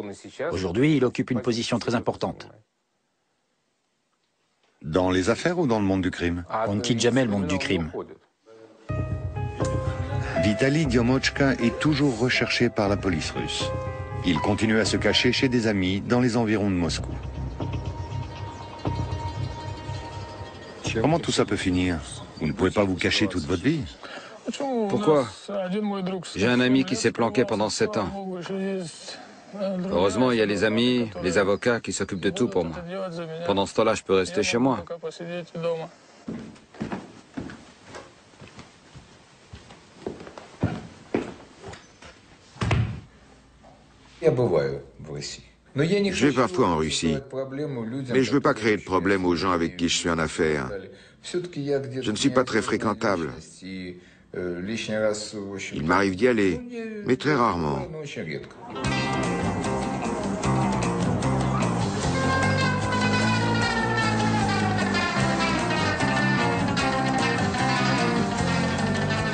Aujourd'hui, il occupe une position très importante. Dans les affaires ou dans le monde du crime? On ne quitte jamais le monde du crime. Vitali Diomochka est toujours recherché par la police russe. Il continue à se cacher chez des amis dans les environs de Moscou. Comment tout ça peut finir? Vous ne pouvez pas vous cacher toute votre vie? Pourquoi? J'ai un ami qui s'est planqué pendant 7 ans. Heureusement, il y a les amis, les avocats qui s'occupent de tout pour moi. Pendant ce temps-là, je peux rester chez moi. Je vais parfois en Russie, mais je ne veux pas créer de problème aux gens avec qui je suis en affaires. Je ne suis pas très fréquentable. Il m'arrive d'y aller, mais très rarement.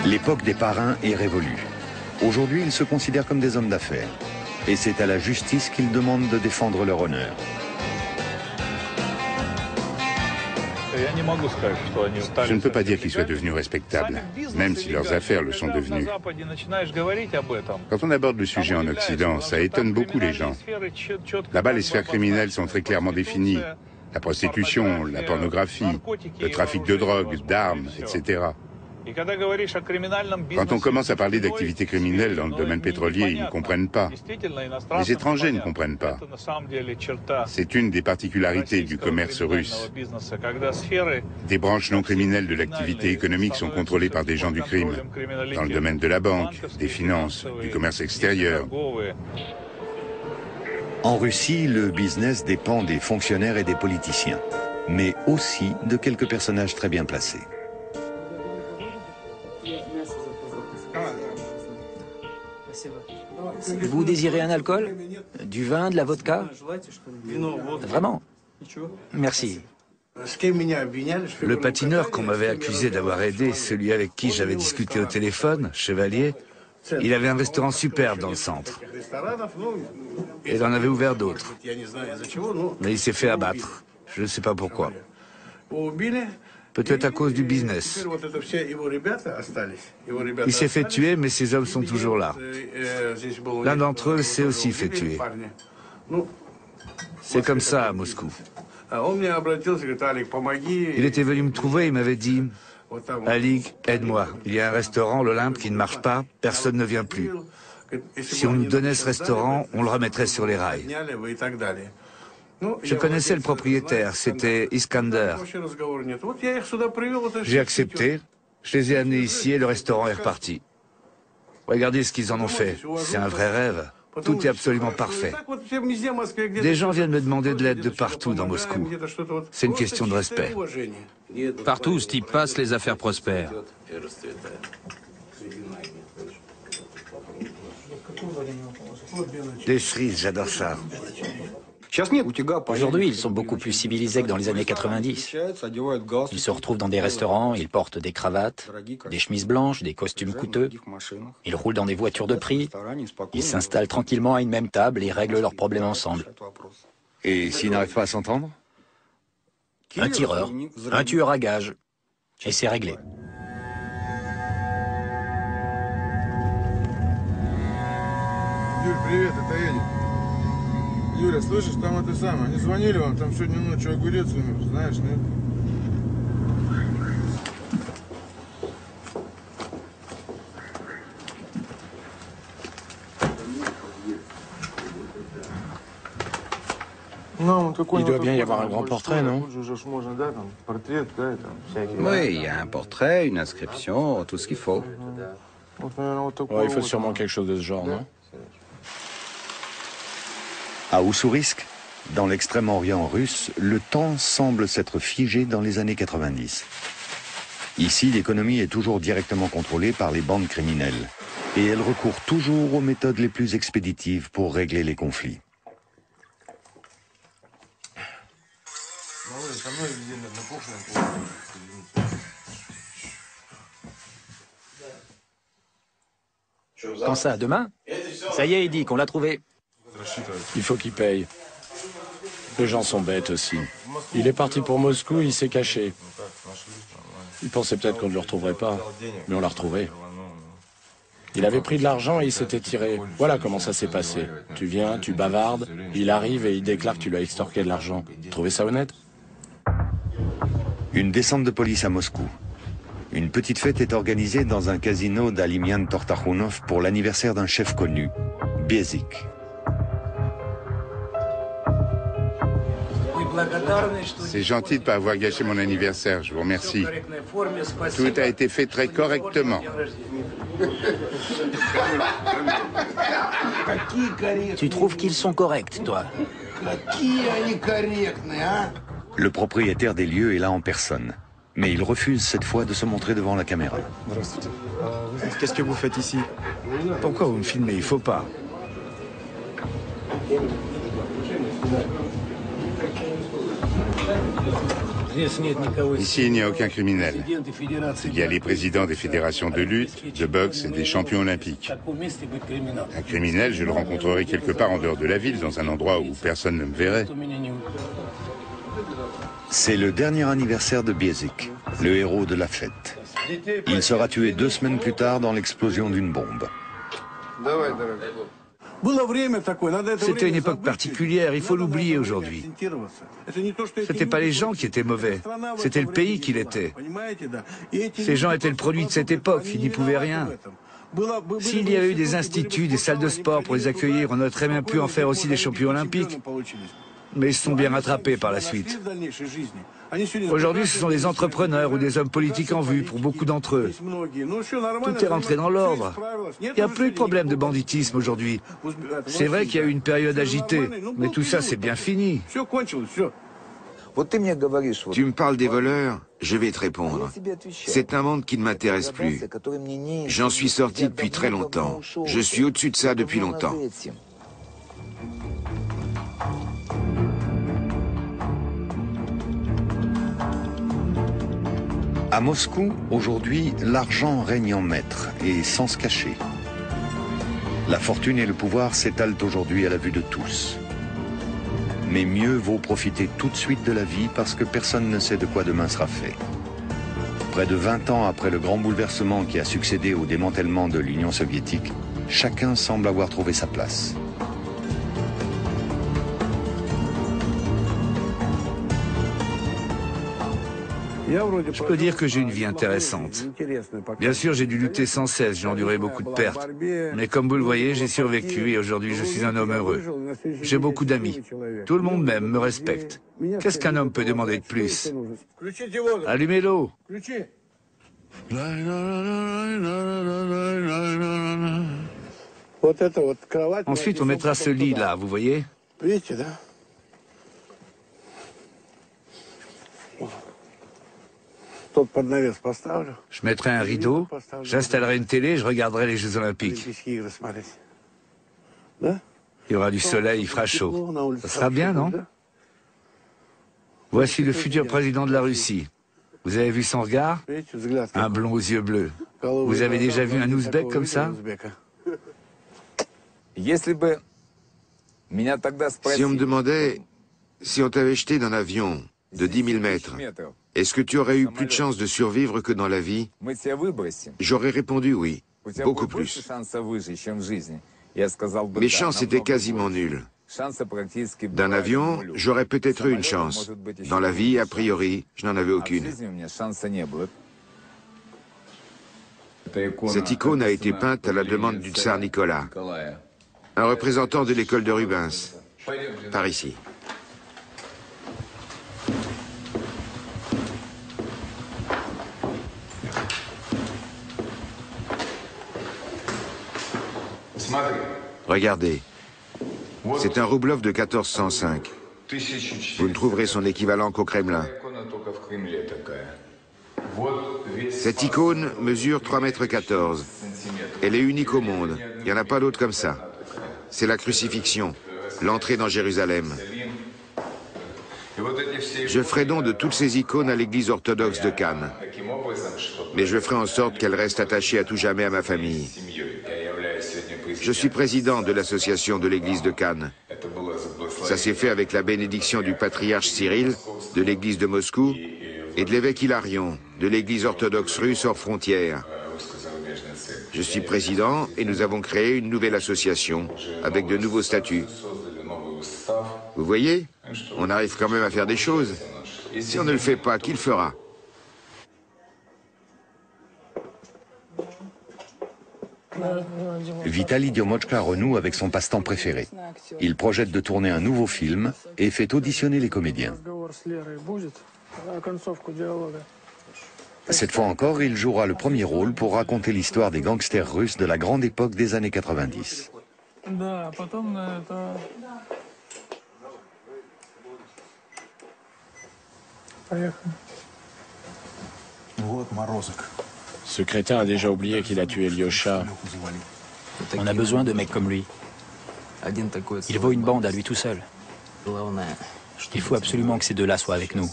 L'époque des parrains est révolue. Aujourd'hui, ils se considèrent comme des hommes d'affaires. Et c'est à la justice qu'ils demandent de défendre leur honneur. Je ne peux pas dire qu'ils soient devenus respectables, même si leurs affaires le sont devenues. Quand on aborde le sujet en Occident, ça étonne beaucoup les gens. Là-bas, les sphères criminelles sont très clairement définies. La prostitution, la pornographie, le trafic de drogue, d'armes, etc. Quand on commence à parler d'activités criminelles dans le domaine pétrolier, ils ne comprennent pas. Les étrangers ne comprennent pas. C'est une des particularités du commerce russe. Des branches non criminelles de l'activité économique sont contrôlées par des gens du crime, dans le domaine de la banque, des finances, du commerce extérieur. En Russie, le business dépend des fonctionnaires et des politiciens, mais aussi de quelques personnages très bien placés. Vous désirez un alcool? Du vin, de la vodka? Vraiment? Merci. Le patineur qu'on m'avait accusé d'avoir aidé, celui avec qui j'avais discuté au téléphone, Chevalier, il avait un restaurant superbe dans le centre. Et il en avait ouvert d'autres. Mais il s'est fait abattre. Je ne sais pas pourquoi. Peut-être à cause du business. Il s'est fait tuer, mais ses hommes sont toujours là. L'un d'entre eux s'est aussi fait tuer. C'est comme ça à Moscou. Il était venu me trouver, il m'avait dit « Alik, aide-moi. Il y a un restaurant, l'Olympe, qui ne marche pas, personne ne vient plus. Si on nous donnait ce restaurant, on le remettrait sur les rails. » Je connaissais le propriétaire, c'était Iskander. J'ai accepté, je les ai amenés ici et le restaurant est reparti. Regardez ce qu'ils en ont fait, c'est un vrai rêve. Tout est absolument parfait. Des gens viennent me demander de l'aide de partout dans Moscou. C'est une question de respect. Partout où ce type passe, les affaires prospèrent. Des cerises, j'adore ça. Aujourd'hui, ils sont beaucoup plus civilisés que dans les années 90. Ils se retrouvent dans des restaurants, ils portent des cravates, des chemises blanches, des costumes coûteux. Ils roulent dans des voitures de prix. Ils s'installent tranquillement à une même table et règlent leurs problèmes ensemble. Et s'ils n'arrivent pas à s'entendre? Un tireur, un tueur à gages. Et c'est réglé. Юля, слышишь, там это самое, они звонили вам, там сегодня ночью огурец умер, знаешь, нет? Il doit bien y avoir un grand portrait, non? Oui, il y a un portrait, une inscription, tout ce qu'il faut. Ouais, il faut sûrement quelque chose de ce genre, non? À Oussourisk, dans l'extrême-orient russe, le temps semble s'être figé dans les années 90. Ici, l'économie est toujours directement contrôlée par les bandes criminelles. Et elle recourt toujours aux méthodes les plus expéditives pour régler les conflits. Quand ça, demain? Ça y est, Eddie, qu'on l'a trouvé. Il faut qu'il paye. Les gens sont bêtes aussi. Il est parti pour Moscou, il s'est caché. Il pensait peut-être qu'on ne le retrouverait pas, mais on l'a retrouvé. Il avait pris de l'argent et il s'était tiré. Voilà comment ça s'est passé. Tu viens, tu bavardes, il arrive et il déclare que tu lui as extorqué de l'argent. Trouvez ça honnête? Une descente de police à Moscou. Une petite fête est organisée dans un casino d'Alimian Tortakhunov pour l'anniversaire d'un chef connu, Bezik. C'est gentil de ne pas avoir gâché mon anniversaire, je vous remercie. Tout a été fait très correctement. Tu trouves qu'ils sont corrects, toi? Le propriétaire des lieux est là en personne, mais il refuse cette fois de se montrer devant la caméra. Qu'est-ce que vous faites ici? Pourquoi vous me filmez? Il faut pas. Ici, il n'y a aucun criminel. Il y a les présidents des fédérations de lutte, de boxe et des champions olympiques. Un criminel, je le rencontrerai quelque part en dehors de la ville, dans un endroit où personne ne me verrait. C'est le dernier anniversaire de Bezik, le héros de la fête. Il sera tué 2 semaines plus tard dans l'explosion d'une bombe. C'était une époque particulière, il faut l'oublier aujourd'hui. C'était pas les gens qui étaient mauvais, c'était le pays qui l'était. Ces gens étaient le produit de cette époque, ils n'y pouvaient rien. S'il y avait eu des instituts, des salles de sport pour les accueillir, on aurait très bien pu en faire aussi des champions olympiques. Mais ils se sont bien rattrapés par la suite. Aujourd'hui, ce sont des entrepreneurs ou des hommes politiques en vue pour beaucoup d'entre eux. Tout est rentré dans l'ordre. Il n'y a plus de problème de banditisme aujourd'hui. C'est vrai qu'il y a eu une période agitée, mais tout ça, c'est bien fini. Tu me parles des voleurs, je vais te répondre. C'est un monde qui ne m'intéresse plus. J'en suis sorti depuis très longtemps. Je suis au-dessus de ça depuis longtemps. À Moscou, aujourd'hui, l'argent règne en maître et sans se cacher. La fortune et le pouvoir s'étalent aujourd'hui à la vue de tous. Mais mieux vaut profiter tout de suite de la vie parce que personne ne sait de quoi demain sera fait. Près de 20 ans après le grand bouleversement qui a succédé au démantèlement de l'Union soviétique, chacun semble avoir trouvé sa place. Je peux dire que j'ai une vie intéressante. Bien sûr, j'ai dû lutter sans cesse, j'ai enduré beaucoup de pertes. Mais comme vous le voyez, j'ai survécu et aujourd'hui je suis un homme heureux. J'ai beaucoup d'amis. Tout le monde m'aime, me respecte. Qu'est-ce qu'un homme peut demander de plus? Allumez l'eau. Ensuite, on mettra ce lit là, vous voyez? Je mettrai un rideau, j'installerai une télé, je regarderai les Jeux Olympiques. Il y aura du soleil, il fera chaud. Ça sera bien, non? Voici le futur président de la Russie. Vous avez vu son regard? Un blond aux yeux bleus. Vous avez déjà vu un ouzbek comme ça? Si on me demandait si on t'avait jeté d'un avion de 10 000 mètres, est-ce que tu aurais eu plus de chances de survivre que dans la vie? J'aurais répondu oui, beaucoup plus. Mes chances étaient quasiment nulles. D'un avion, j'aurais peut-être eu une chance. Dans la vie, a priori, je n'en avais aucune. Cette icône a été peinte à la demande du tsar Nicolas, un représentant de l'école de Rubens, par ici. Regardez, c'est un Roublov de 1405. Vous ne trouverez son équivalent qu'au Kremlin. Cette icône mesure 3,14 m. Elle est unique au monde. Il n'y en a pas d'autre comme ça. C'est la crucifixion, l'entrée dans Jérusalem. Je ferai don de toutes ces icônes à l'église orthodoxe de Cannes. Mais je ferai en sorte qu'elles restent attachées à tout jamais à ma famille. Je suis président de l'association de l'église de Cannes. Ça s'est fait avec la bénédiction du patriarche Cyril, de l'église de Moscou, et de l'évêque Hilarion, de l'église orthodoxe russe hors frontières. Je suis président et nous avons créé une nouvelle association avec de nouveaux statuts. Vous voyez, on arrive quand même à faire des choses. Si on ne le fait pas, qui le fera ? Vitali Diomochka renoue avec son passe-temps préféré. Il projette de tourner un nouveau film et fait auditionner les comédiens. Cette fois encore, il jouera le premier rôle pour raconter l'histoire des gangsters russes de la grande époque des années 90. Ce crétin a déjà oublié qu'il a tué Lyosha. On a besoin de mecs comme lui. Il vaut une bande à lui tout seul. Il faut absolument que ces deux-là soient avec nous.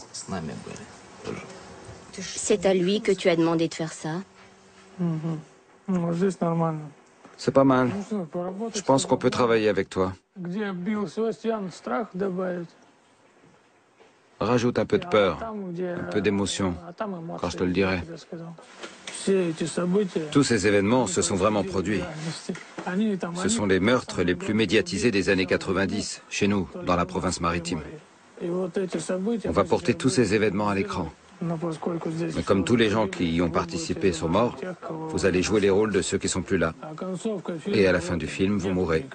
C'est à lui que tu as demandé de faire ça? C'est pas mal. Je pense qu'on peut travailler avec toi. Rajoute un peu de peur, un peu d'émotion, quand je te le dirai. Tous ces événements se sont vraiment produits. Ce sont les meurtres les plus médiatisés des années 90, chez nous, dans la province maritime. On va porter tous ces événements à l'écran. Mais comme tous les gens qui y ont participé sont morts, vous allez jouer les rôles de ceux qui sont plus là. Et à la fin du film, vous mourrez.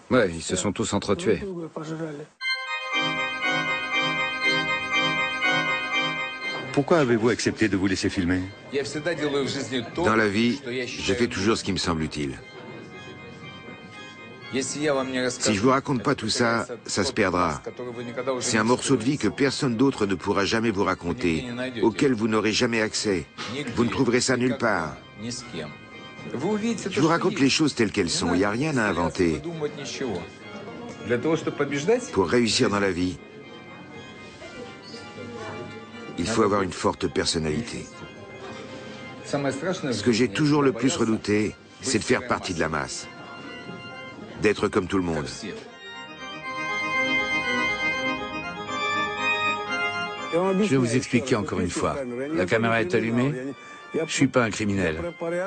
Ouais, ils se sont tous entretués. Pourquoi avez-vous accepté de vous laisser filmer? Dans la vie, je fais toujours ce qui me semble utile. Si je vous raconte pas tout ça, ça se perdra. C'est un morceau de vie que personne d'autre ne pourra jamais vous raconter, auquel vous n'aurez jamais accès. Vous ne trouverez ça nulle part. Je vous raconte les choses telles qu'elles sont, il n'y a rien à inventer. Pour réussir dans la vie, il faut avoir une forte personnalité. Ce que j'ai toujours le plus redouté, c'est de faire partie de la masse. D'être comme tout le monde. Je vais vous expliquer encore une fois. La caméra est allumée. Je suis pas un criminel.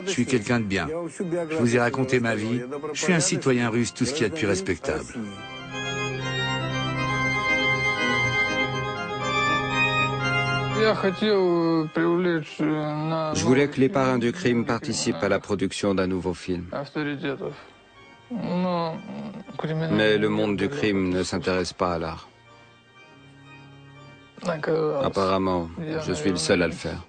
Je suis quelqu'un de bien. Je vous ai raconté ma vie. Je suis un citoyen russe, tout ce qu'il y a de plus respectable. Je voulais que les parrains du crime participent à la production d'un nouveau film. Mais le monde du crime ne s'intéresse pas à l'art. Apparemment, je suis le seul à le faire.